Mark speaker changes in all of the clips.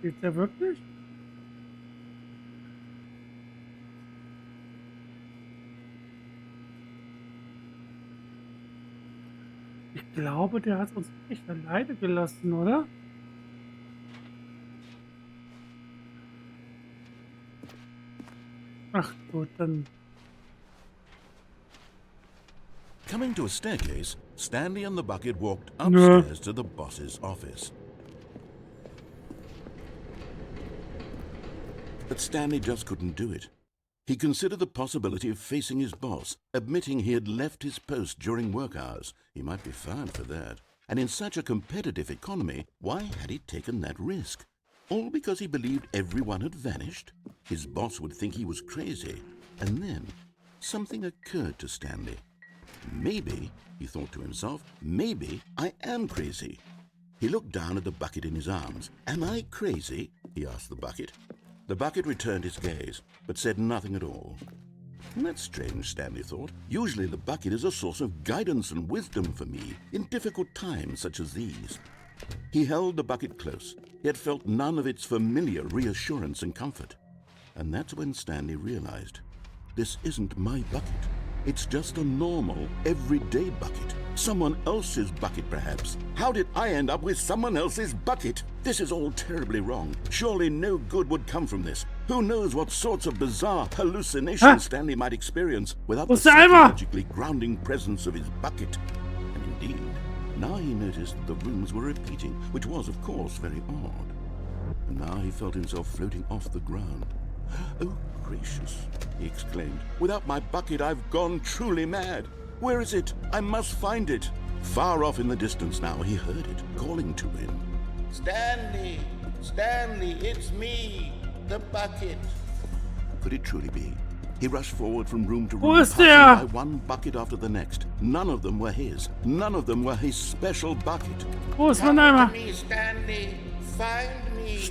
Speaker 1: Geht's ja wirklich? Ich glaube, der hat uns echt alleine gelassen, oder? Ach gut, dann.
Speaker 2: Coming to a staircase, Stanley and the bucket walked
Speaker 1: Nö.
Speaker 2: upstairs to the boss's office. But Stanley just couldn't do it. He considered the possibility of facing his boss, admitting he had left his post during work hours. He might be fired for that. And in such a competitive economy, why had he taken that risk? All because he believed everyone had vanished? His boss would think he was crazy. And then something occurred to Stanley. Maybe, he thought to himself, maybe I am crazy. He looked down at the bucket in his arms. Am I crazy? He asked the bucket. The bucket returned his gaze, but said nothing at all. That's strange, Stanley thought. Usually the bucket is a source of guidance and wisdom for me in difficult times such as these. He held the bucket close, yet felt none of its familiar reassurance and comfort. And that's when Stanley realized, this isn't my bucket. It's just a normal, everyday bucket. Someone else's bucket, perhaps. How did I end up with someone else's bucket? This is all terribly wrong. Surely no good would come from this. Who knows what sorts of bizarre hallucinations Stanley might experience without the psychologically grounding presence of his bucket. And indeed, now he noticed the rooms were repeating, which was, of course, very odd. And now he felt himself floating off the ground. Oh, gracious, he exclaimed. Without my bucket, I've gone truly mad. Where is it? I must find it. Far off in the distance now, he heard it, calling to him.
Speaker 3: Stanley! Stanley, it's me, the bucket.
Speaker 2: Could it truly be? He rushed forward from room to
Speaker 1: Wo
Speaker 2: room,
Speaker 1: ist
Speaker 2: passing
Speaker 1: der?
Speaker 2: by one bucket after the next. None of them were his. None of them were his special bucket.
Speaker 1: Wo ist mein
Speaker 3: Come
Speaker 1: Eimer?
Speaker 3: to me, Stanley. Find me.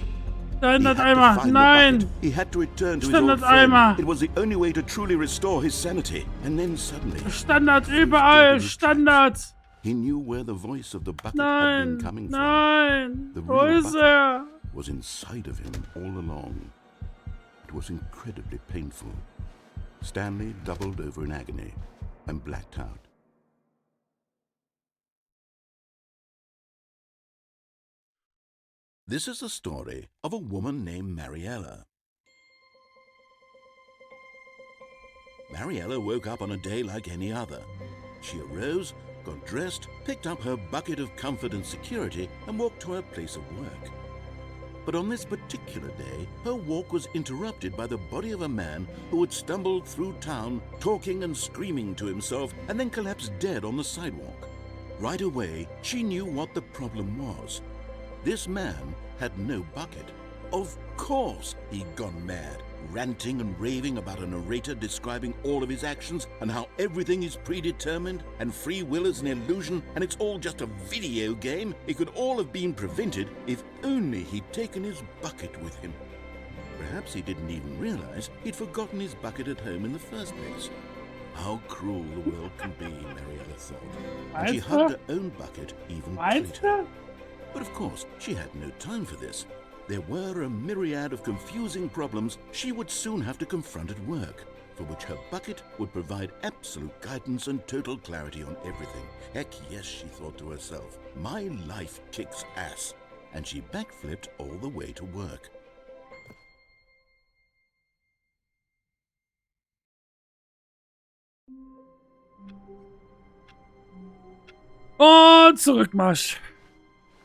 Speaker 1: Standard-Eimer. Nein!
Speaker 2: He had to return to his old
Speaker 1: Standard-Eimer.
Speaker 2: friend. It was the only way to truly restore his sanity. And then suddenly,
Speaker 1: Standard überall. Standard.
Speaker 2: he knew where the voice of the bucket had
Speaker 1: Nein.
Speaker 2: been coming
Speaker 1: Nein.
Speaker 2: The
Speaker 1: Wo
Speaker 2: real
Speaker 1: ist er?
Speaker 2: from. Was inside of him all along. It was incredibly painful. Stanley doubled over in agony and blacked out. This is the story of a woman named Mariella. Mariella woke up on a day like any other. She arose, got dressed, picked up her bucket of comfort and security, and walked to her place of work. But on this particular day, her walk was interrupted by the body of a man who had stumbled through town, talking and screaming to himself, and then collapsed dead on the sidewalk. Right away, she knew what the problem was. This man had no bucket. Of course he'd gone mad, ranting and raving about a narrator describing all of his actions and how everything is predetermined and free will is an illusion and it's all just a video game. It could all have been prevented if only he'd taken his bucket with him. Perhaps he didn't even realize he'd forgotten his bucket at home in the first place. How cruel the world can be, Mariella thought. And she hugged her own bucket even tighter. But of course, she had no time for this. There were a myriad of confusing problems she would soon have to confront at work, for which her bucket would provide absolute guidance and total clarity on everything. Heck yes, she thought to herself, my life kicks ass. And she backflipped all the way to work.
Speaker 1: Und Zurückmarsch.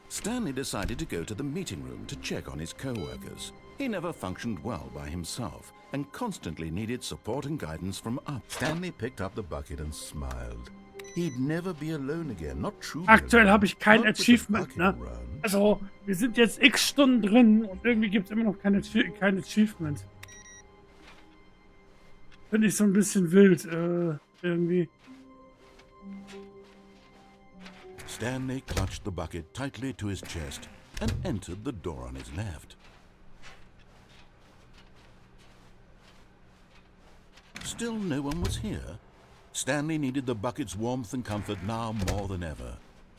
Speaker 2: Stanley decided to go to the meeting room to check on his co-workers. He never functioned well by himself and constantly needed support and guidance from up. Stanley picked up the bucket and smiled. He'd never be alone again, not truly.
Speaker 1: Aktuell habe ich kein
Speaker 2: Not with the
Speaker 1: Achievement,
Speaker 2: bucket
Speaker 1: ne?
Speaker 2: around.
Speaker 1: Also, wir sind jetzt x Stunden drin und irgendwie gibt es immer noch kein Achievement. Finde ich so ein bisschen wild, irgendwie.
Speaker 2: Stanley clutched the bucket tightly to his chest and entered the door on his left. Still no one was here. Stanley needed the bucket's warmth and comfort now more than ever.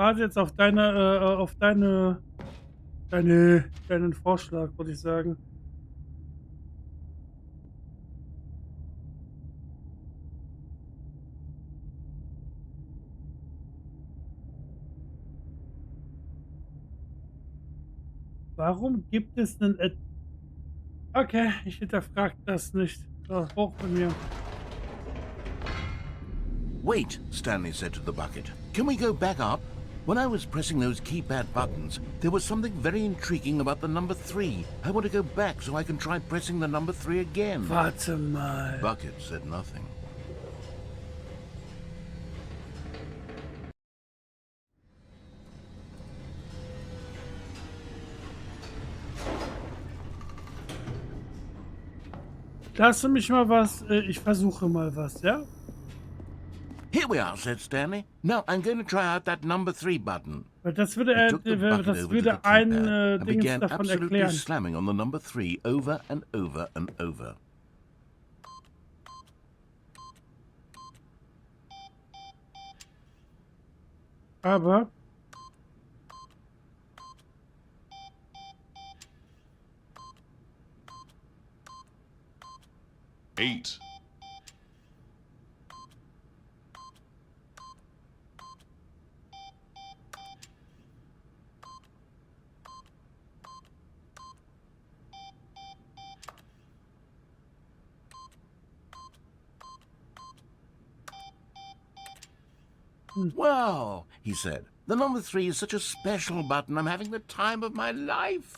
Speaker 1: warte jetzt auf deinen Vorschlag, würde ich sagen. Warum gibt es einen okay, ich hinterfrage das nicht. So, hoch von mir.
Speaker 2: Wait, Stanley said to the bucket. Can we go back up? When I was pressing those keypad buttons, there was something very intriguing about the number 3. I want to go back so I can try pressing the number 3 again.
Speaker 1: Warte mal.
Speaker 2: Bucket said nothing.
Speaker 1: Lass mich mal was, ich versuche mal was, ja?
Speaker 2: Here we are, said Stanley. Now I'm going to try out that number 3 button.
Speaker 1: Weil das würde
Speaker 2: He took the bucket
Speaker 1: das
Speaker 2: over to
Speaker 1: würde
Speaker 2: the
Speaker 1: ein
Speaker 2: keypad and
Speaker 1: Dings
Speaker 2: began
Speaker 1: davon
Speaker 2: absolutely
Speaker 1: erklären.
Speaker 2: slamming on the number 3 over and over and over.
Speaker 1: Aber
Speaker 4: 8,
Speaker 2: Well, he said, the number 3 is such a special button. I'm having the time of my life.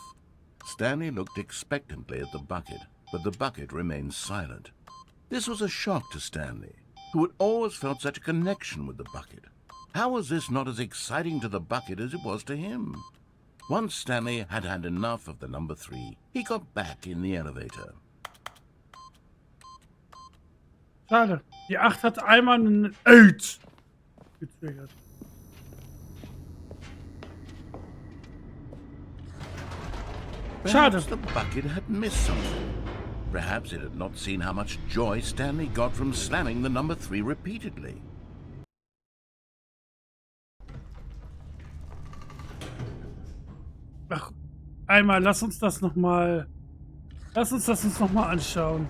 Speaker 2: Stanley looked expectantly at the bucket, but the bucket remained silent. This was a shock to Stanley, who had always felt such a connection with the bucket. How was this not as exciting to the bucket as it was to him? Once Stanley had had enough of the number 3, he got back in the elevator.
Speaker 1: schade. Die 8 hat einmal einen 8 getriggert. Schade.
Speaker 2: Perhaps the bucket had missed something. Perhaps it had not seen how much joy Stanley got from slamming the number 3 repeatedly.
Speaker 1: Ach, einmal, lass uns das uns noch mal anschauen.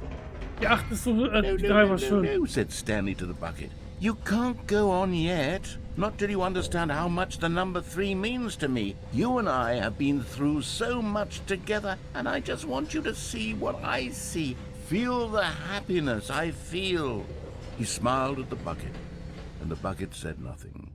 Speaker 1: Die 8 ist so, die 3 war schön.
Speaker 2: No, said Stanley to the bucket. You can't go on yet. Not till you understand how much the number 3 means to me. You and I have been through so much together, and I just want you to see what I see. Feel the happiness I feel. He smiled at the bucket, and the bucket said nothing.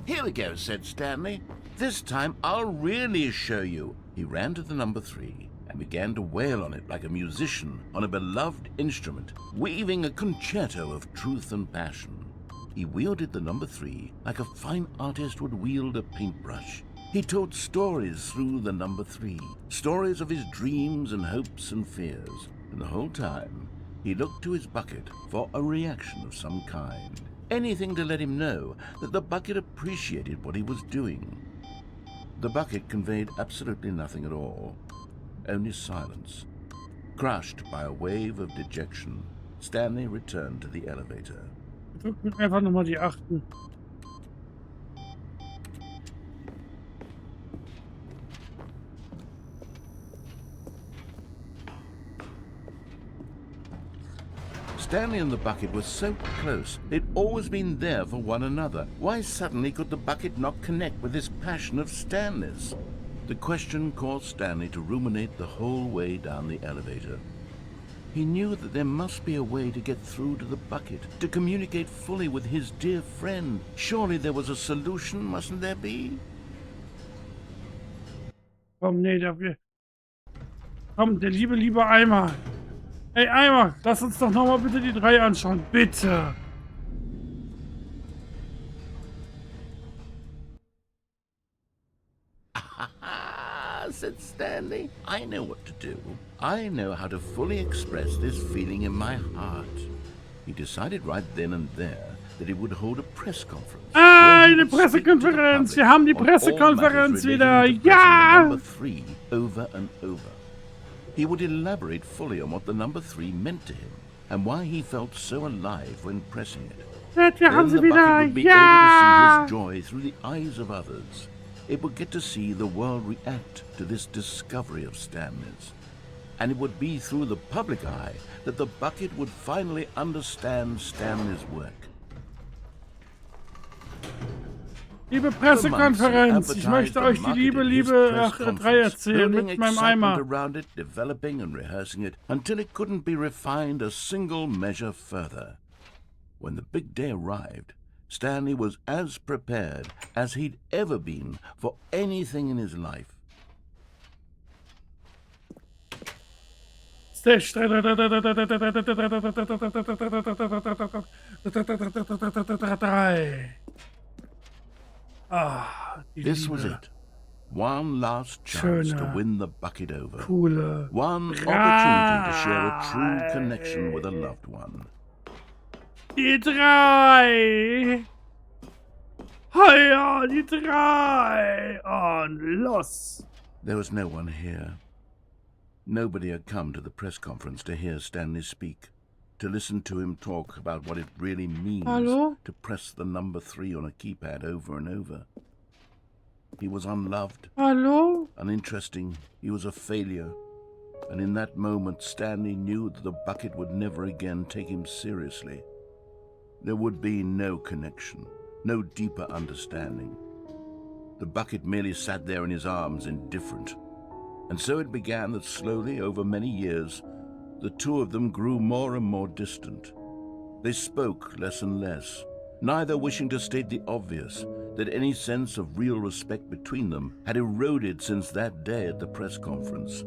Speaker 2: Here we go, said Stanley. This time I'll really show you. He ran to the number 3 and began to wail on it like a musician on a beloved instrument, weaving a concerto of truth and passion. He wielded the number 3 like a fine artist would wield a paintbrush. He told stories through the number 3, stories of his dreams and hopes and fears, and the whole time he looked to his bucket for a reaction of some kind. Anything to let him know that the bucket appreciated what he was doing. The bucket conveyed absolutely nothing at all, only silence. Crushed by a wave of dejection, Stanley returned to the elevator.
Speaker 1: Drück mir einfach nochmal die 8.
Speaker 2: Stanley and the bucket were so close. They'd always been there for one another. Why suddenly could the bucket not connect with this passion of Stanley's? The question caused Stanley to ruminate the whole way down the elevator. He knew that there must be a way to get through to the bucket, to communicate fully with his dear friend. Surely there was a solution, mustn't there be?
Speaker 1: Komm, nee, komm, der liebe Eimer. Ey, Eimer, lass uns doch nochmal bitte die 3 anschauen. Bitte.
Speaker 2: Said Stanley. I know what to do. I know how to fully express this feeling in my heart. He decided right then and there that he would hold a press conference.
Speaker 1: Ah,
Speaker 2: where he
Speaker 1: eine
Speaker 2: would speak to the
Speaker 1: Pressekonferenz.
Speaker 2: public
Speaker 1: Wir haben die
Speaker 2: on all
Speaker 1: Pressekonferenz
Speaker 2: matters relating
Speaker 1: wieder.
Speaker 2: to pressing the
Speaker 1: Ja!
Speaker 2: number 3 over and over. He would elaborate fully on what the number 3 meant to him and why he felt so alive when pressing it.
Speaker 1: Wir haben
Speaker 2: Then
Speaker 1: sie
Speaker 2: the bucket
Speaker 1: wieder.
Speaker 2: would be
Speaker 1: Ja!
Speaker 2: able to see his joy through the eyes of others. It would get to see the world react to this discovery of Stanley's. And it would be through the public eye that the bucket would finally understand Stanley's work.
Speaker 1: Liebe Pressekonferenz, ich möchte euch die Liebe 3 erzählen mit meinem Eimer.
Speaker 2: Around it, developing and rehearsing it until it couldn't be refined a single measure further. When the big day arrived, Stanley was as prepared as he'd ever been for anything in his life.
Speaker 1: Stage 3. Ah,
Speaker 2: This was it. One last chance to win the bucket over.
Speaker 1: Coole.
Speaker 2: One opportunity to share a true connection with a loved one.
Speaker 1: Die 3. Heuer, die 3. Und los.
Speaker 2: There was no one here. Nobody had come to the press conference to hear Stanley speak, to listen to him talk about what it really means to press the number 3 on a keypad over and over. He was unloved, uninteresting, he was a failure, and in that moment Stanley knew that the bucket would never again take him seriously. There would be no connection, no deeper understanding. The bucket merely sat there in his arms, indifferent. And so it began that slowly, over many years, the two of them grew more and more distant. They spoke less and less, neither wishing to state the obvious, that any sense of real respect between them had eroded since that day at the press conference.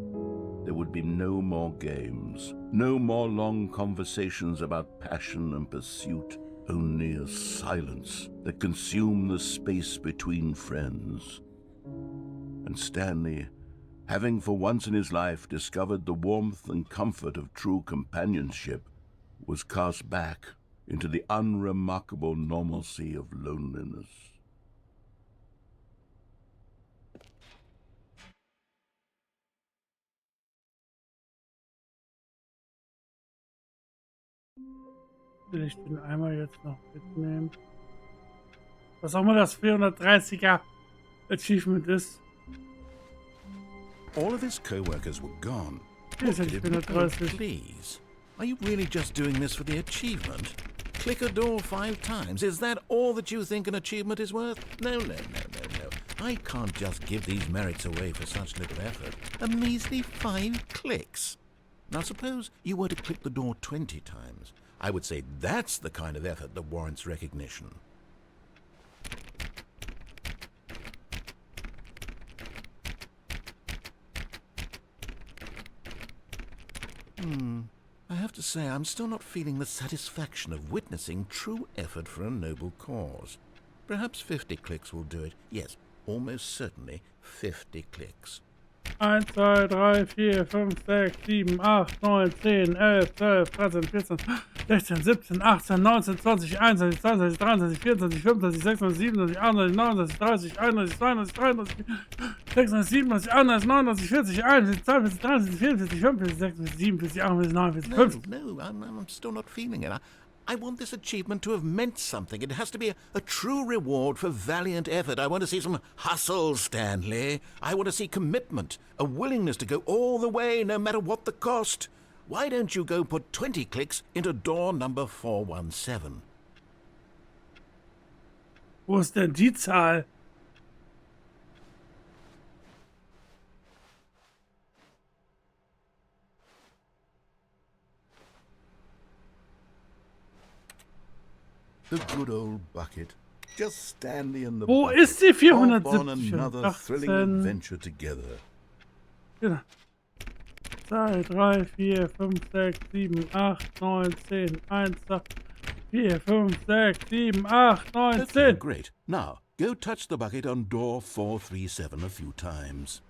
Speaker 2: There would be no more games, no more long conversations about passion and pursuit, only a silence that consumed the space between friends. And Stanley, having for once in his life discovered the warmth and comfort of true companionship, was cast back into the unremarkable normalcy of loneliness.
Speaker 1: Will ich den Eimer jetzt noch mitnehmen? Was auch immer das 430er Achievement ist.
Speaker 2: All of his co-workers were gone.
Speaker 1: Hier ist ja die 430.
Speaker 2: Please, are you really just doing this for the achievement? Click a door 5 times. Is that all that you think an achievement is worth? No. I can't just give these merits away for such little effort. A measly 5 clicks. Now suppose you were to click the door 20 times. I would say that's the kind of effort that warrants recognition. I have to say, I'm still not feeling the satisfaction of witnessing true effort for a noble cause. Perhaps 50 clicks will do it. Yes, almost certainly 50 clicks.
Speaker 1: 1, 2, 3, 4, 5, 6, 7, 8, 9, 10, 11, 12, 13, 14, 16, 17, 18, 19, 20, 21, 22, 23, 24, 25, 26, 27, 28, 29, 30, 31, 32, 33, 36, 37, 38, 39, 40, 41, 42, 43, 44, 45, 46, 47, 48, 49, 50.
Speaker 2: No, I'm still not feeling it. I want this achievement to have meant something. It has to be a true reward for valiant effort. I want to see some hustle, Stanley. I want to see commitment, a willingness to go all the way, no matter what the cost. Why don't you go put 20 clicks into door number 417?
Speaker 1: Wo ist denn die Zahl?
Speaker 2: The good old bucket. Just Stanley and the
Speaker 1: Wo
Speaker 2: bucket.
Speaker 1: ist die
Speaker 2: Off on
Speaker 1: 470?
Speaker 2: another thrilling
Speaker 1: 18.
Speaker 2: adventure together.
Speaker 1: Genau. 2, 3, 4, 5, 6, 7, 8, 9, 10, 1, 2, 4, 5, 6, 7, 8, 9,
Speaker 2: Okay,
Speaker 1: 10.
Speaker 2: great. Now, go touch the bucket on door 437 a few times.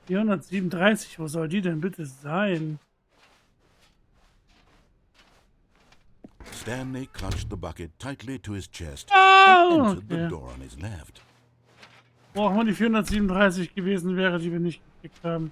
Speaker 1: 437, wo soll die denn bitte sein?
Speaker 2: Stanley clutched the bucket tightly to his chest
Speaker 1: Oh,
Speaker 2: and entered the
Speaker 1: okay.
Speaker 2: door on his left.
Speaker 1: Wo auch immer die 437 gewesen wäre, die wir nicht gekriegt haben.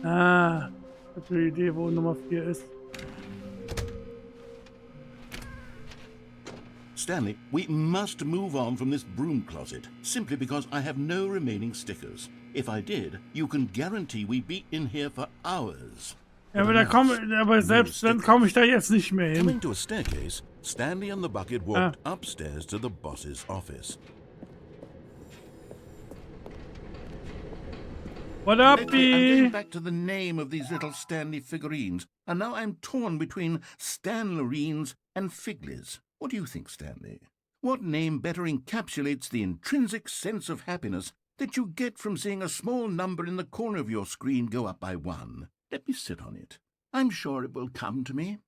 Speaker 1: Ah, ich habe eine Idee, wo Nummer 4 ist.
Speaker 2: Stanley, we must move on from this broom closet, simply because I have no remaining stickers. If I did, you can guarantee we'd be in here for hours.
Speaker 1: Ja, aber selbst dann komme ich da jetzt nicht mehr hin.
Speaker 2: Coming to a staircase, Stanley and the bucket walked upstairs to the boss's office.
Speaker 1: What up,
Speaker 2: Lately, I'm
Speaker 1: B?
Speaker 2: getting back to the name of these little Stanley figurines, and now I'm torn between Stanlerines and Figlies. What do you think, Stanley? What name better encapsulates the intrinsic sense of happiness that you get from seeing a small number in the corner of your screen go up by 1? Let me sit on it. I'm sure it will come to me.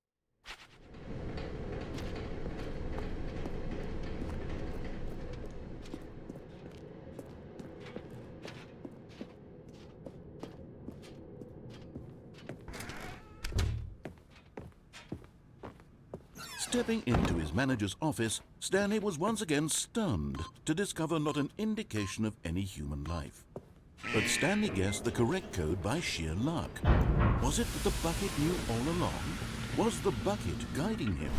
Speaker 2: Stepping into his manager's office, Stanley was once again stunned to discover not an indication of any human life. But Stanley guessed the correct code by sheer luck. Was it that the bucket knew all along? Was the bucket guiding him?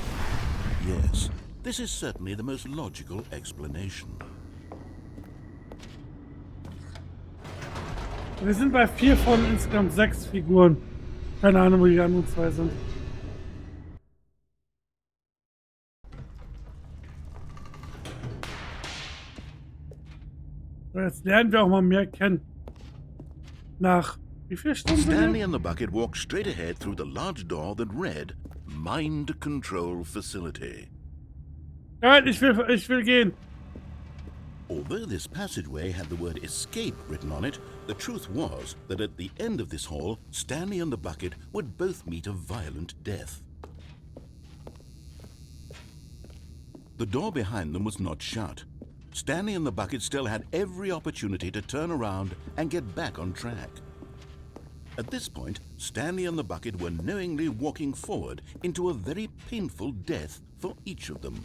Speaker 2: Yes, this is certainly the most logical explanation.
Speaker 1: Wir sind bei 4 von insgesamt 6 Figuren. Keine Ahnung, wo die anderen 2 sind. So, jetzt lernen wir auch mal mehr kennen. Nach wie viel Stunden?
Speaker 2: Stanley and the bucket walked straight ahead through the large door that read Mind Control Facility.
Speaker 1: Nein, ich will gehen.
Speaker 2: Although this passageway had the word escape written on it, the truth was that at the end of this hall, Stanley and the bucket would both meet a violent death. The door behind them was not shut. Stanley and the bucket still had every opportunity to turn around and get back on track. At this point, Stanley and the bucket were knowingly walking forward into a very painful death for each of them.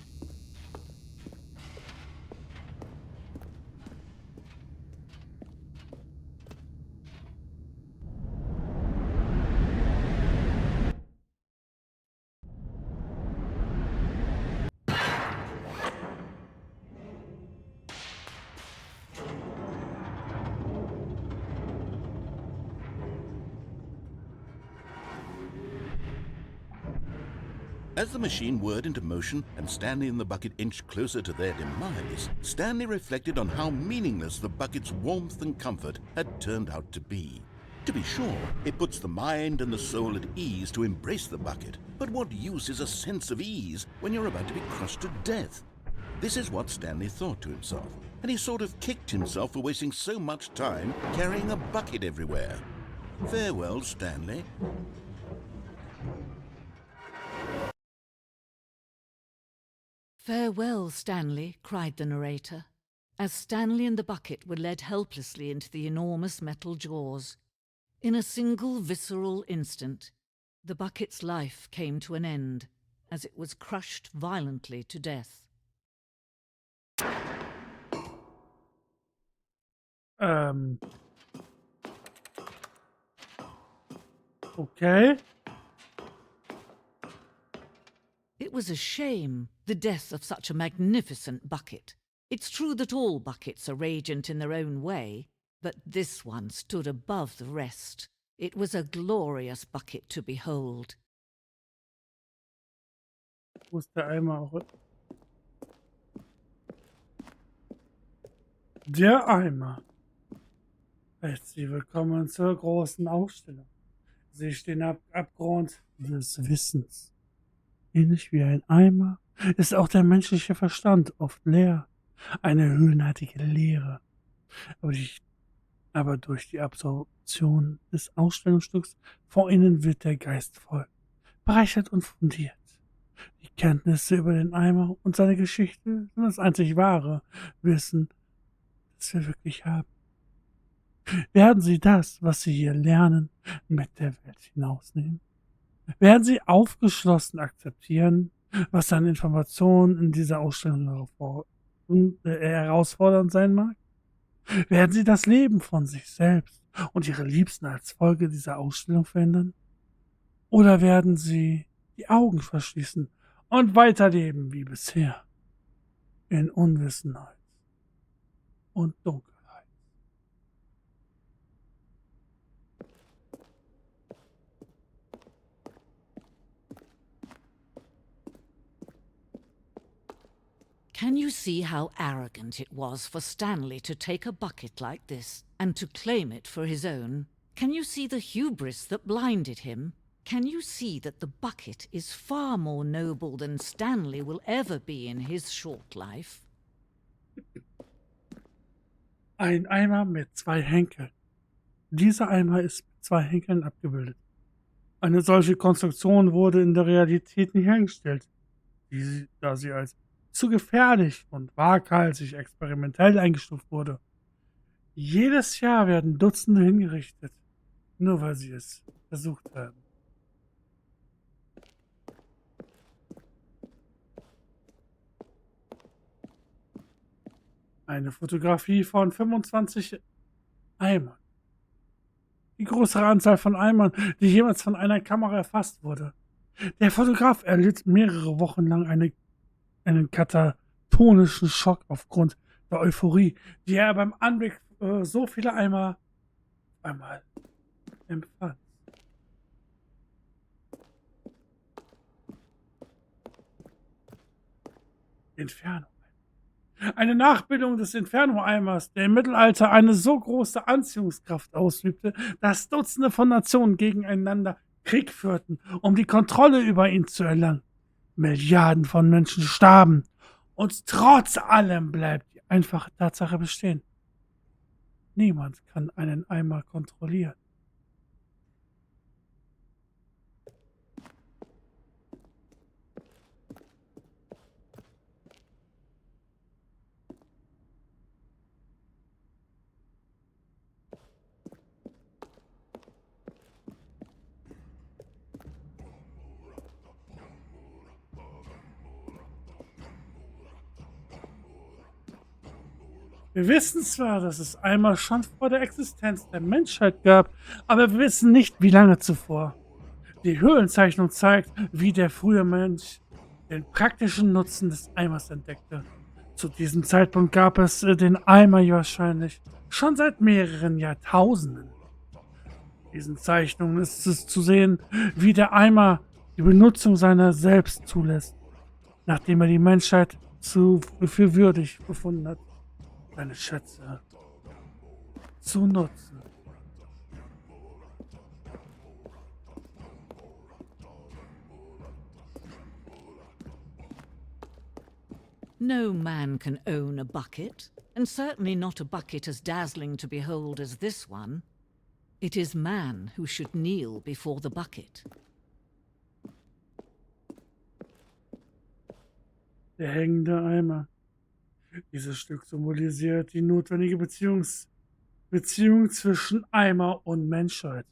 Speaker 2: As the machine whirred into motion and Stanley and the bucket inched closer to their demise, Stanley reflected on how meaningless the bucket's warmth and comfort had turned out to be. To be sure, it puts the mind and the soul at ease to embrace the bucket, but what use is a sense of ease when you're about to be crushed to death? This is what Stanley thought to himself, and he sort of kicked himself for wasting so much time carrying a bucket everywhere. Farewell, Stanley.
Speaker 4: "Farewell, Stanley," cried the narrator, as Stanley and the bucket were led helplessly into the enormous metal jaws. In a single visceral instant, the bucket's life came to an end, as it was crushed violently to death.
Speaker 1: Okay.
Speaker 4: It was a shame, the death of such a magnificent bucket. It's true that all buckets are radiant in their own way, but this one stood above the rest. It was a glorious bucket to behold.
Speaker 1: Wo ist der Eimer auch? Der Eimer. Herzlich willkommen zur großen Ausstellung. Sehe ich den Abgrund des Wissens. Ähnlich wie ein Eimer ist auch der menschliche Verstand oft leer, eine höhlenartige Leere. Aber, aber durch die Absorption des Ausstellungsstücks vor ihnen wird der Geist voll, bereichert und fundiert. Die Kenntnisse über den Eimer und seine Geschichte sind das einzig wahre Wissen, das wir wirklich haben. Werden Sie das, was Sie hier lernen, mit der Welt hinausnehmen? Werden Sie aufgeschlossen akzeptieren, was an Informationen in dieser Ausstellung herausfordernd sein mag? Werden Sie das Leben von sich selbst und Ihre Liebsten als Folge dieser Ausstellung verändern? Oder werden Sie die Augen verschließen und weiterleben wie bisher in Unwissenheit und Dunkelheit?
Speaker 4: Can you see how arrogant it was for Stanley to take a bucket like this and to claim it for his own? Can you see the hubris that blinded him? Can you see that the bucket is far more noble than Stanley will ever be in his short life?
Speaker 1: Ein Eimer mit 2 Henkeln. Dieser Eimer ist mit 2 Henkeln abgebildet. Eine solche Konstruktion wurde in der Realität nicht hergestellt, da sie als zu gefährlich und waghalsig experimentell eingestuft wurde. Jedes Jahr werden Dutzende hingerichtet, nur weil sie es versucht haben. Eine Fotografie von 25 Eimern. Die größere Anzahl von Eimern, die jemals von einer Kamera erfasst wurde. Der Fotograf erlitt mehrere Wochen lang einen katatonischen Schock aufgrund der Euphorie, die er beim Anblick so vieler Eimer einmal empfand. Inferno. Eine Nachbildung des Inferno-Eimers, der im Mittelalter eine so große Anziehungskraft ausübte, dass Dutzende von Nationen gegeneinander Krieg führten, um die Kontrolle über ihn zu erlangen. Milliarden von Menschen starben und trotz allem bleibt die einfache Tatsache bestehen. Niemand kann einen Eimer kontrollieren. Wir wissen zwar, dass es Eimer schon vor der Existenz der Menschheit gab, aber wir wissen nicht, wie lange zuvor. Die Höhlenzeichnung zeigt, wie der frühe Mensch den praktischen Nutzen des Eimers entdeckte. Zu diesem Zeitpunkt gab es den Eimer wahrscheinlich schon seit mehreren Jahrtausenden. In diesen Zeichnungen ist es zu sehen, wie der Eimer die Benutzung seiner selbst zulässt, nachdem er die Menschheit für würdig befunden hat, seine Schätze zu nutzen.
Speaker 4: No man can own a bucket, and certainly not a bucket as dazzling to behold as this one. It is man who should kneel before the bucket.
Speaker 1: Der hängende Eimer. Dieses Stück symbolisiert die notwendige Beziehung zwischen Eimer und Menschheit.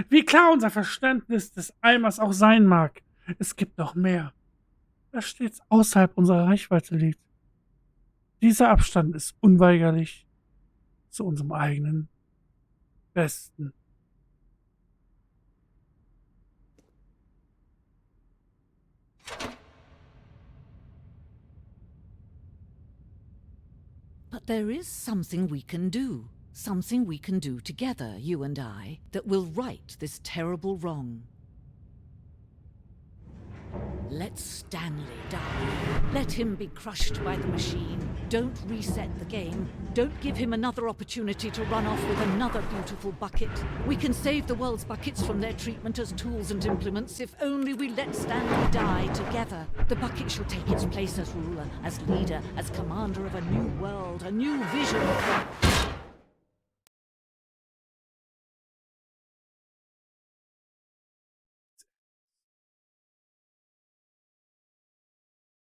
Speaker 1: Wie klar unser Verständnis des Eimers auch sein mag, es gibt noch mehr, das stets außerhalb unserer Reichweite liegt. Dieser Abstand ist unweigerlich zu unserem eigenen Besten.
Speaker 4: But there is something we can do. Something we can do together, you and I, that will right this terrible wrong. Let Stanley die. Let him be crushed by the machine. Don't reset the game. Don't give him another opportunity to run off with another beautiful bucket. We can save the world's buckets from their treatment as tools and implements if only we let Stanley die together. The bucket shall take its place as ruler, as leader, as commander of a new world, a new vision for...